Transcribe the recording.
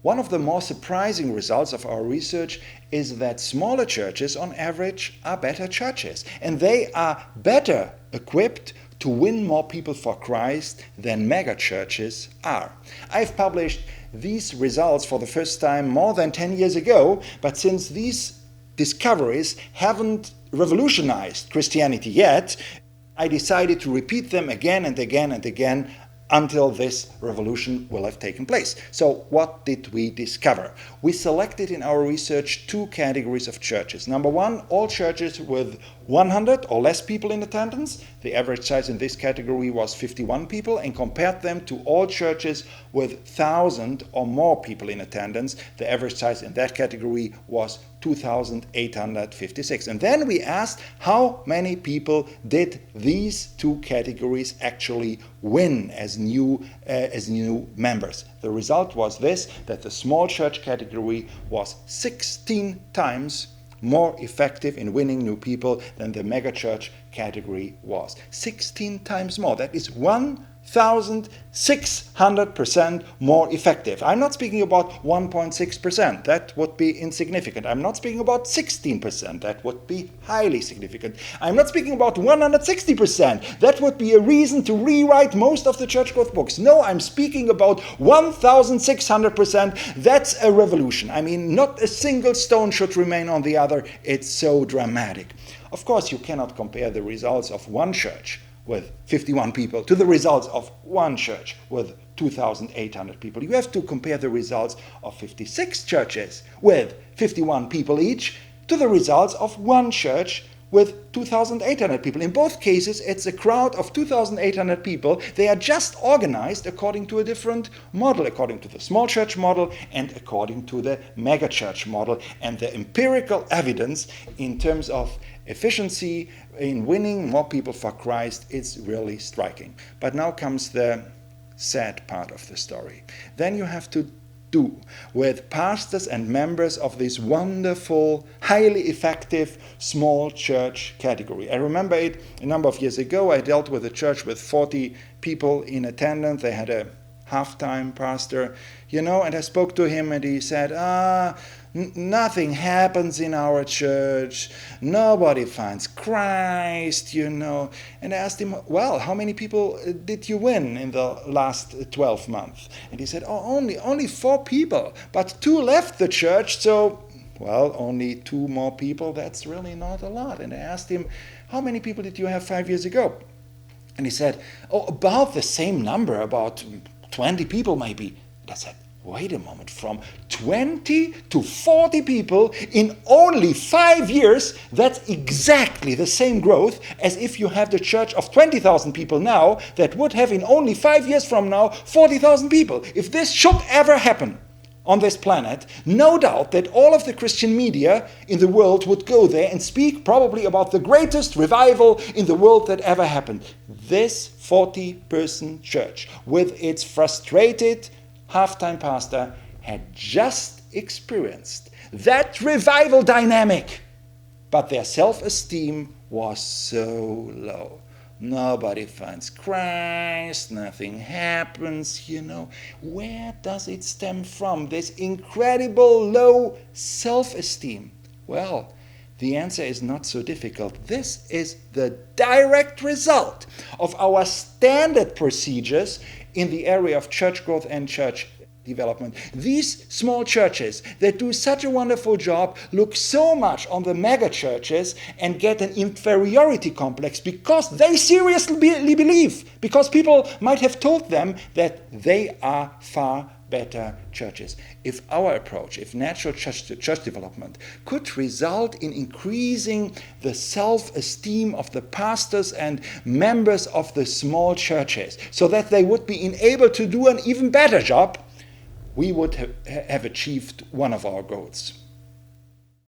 One of the more surprising results of our research is that smaller churches on average are better churches, and they are better equipped to win more people for Christ than mega churches are. I've published these results for the first time more than 10 years ago, but since these discoveries haven't revolutionized Christianity yet, I decided to repeat them again and again and again until this revolution will have taken place. So what did we discover? We selected in our research two categories of churches. Number one, all churches with 100 or less people in attendance. The average size in this category was 51 people, and compared them to all churches with 1,000 or more people in attendance. The average size in that category was 2,856. And then we asked how many people did these two categories actually win as new members. The result was this, that the small church category was 16 times more effective in winning new people than the megachurch category was. 16 times more. That is 1,600% more effective. I'm not speaking about 1.6%. That would be insignificant. I'm not speaking about 16%. That would be highly significant. I'm not speaking about 160%. That would be a reason to rewrite most of the church growth books. No, I'm speaking about 1,600%. That's a revolution. I mean, not a single stone should remain on the other. It's so dramatic. Of course, you cannot compare the results of one church with 51 people to the results of one church with 2,800 people. You have to compare the results of 56 churches with 51 people each to the results of one church with 2,800 people. In both cases, it's a crowd of 2,800 people. They are just organized according to a different model, according to the small church model and according to the mega church model. And the empirical evidence in terms of efficiency in winning more people for Christ is really striking. But now comes the sad part of the story. Then you have to do with pastors and members of this wonderful, highly effective small church category. I remember it a number of years ago. I dealt with a church with 40 people in attendance. They had a half-time pastor, and I spoke to him and he said, nothing happens in our church. Nobody finds Christ, And I asked him, well, how many people did you win in the last 12 months? And he said, only 4 people, but 2 left the church, so, well, only 2 more people, that's really not a lot. And I asked him, how many people did you have 5 years ago? And he said, about the same number, about 20 people maybe. And I said, wait a moment, from 20 to 40 people in only 5 years, that's exactly the same growth as if you have the church of 20,000 people now that would have in only 5 years from now 40,000 people. If this should ever happen on this planet, no doubt that all of the Christian media in the world would go there and speak probably about the greatest revival in the world that ever happened. This 40-person church, with its frustrated half-time pastor, had just experienced that revival dynamic, but their self-esteem was so low. Nobody finds Christ, nothing happens, Where does it stem from, this incredible low self-esteem? Well, the answer is not so difficult. This is the direct result of our standard procedures in the area of church growth and church development. These small churches that do such a wonderful job look so much on the mega churches and get an inferiority complex because they seriously believe, because people might have told them that they are far better churches. If our approach, if natural church development could result in increasing the self-esteem of the pastors and members of the small churches so that they would be enabled to do an even better job, we would have achieved one of our goals.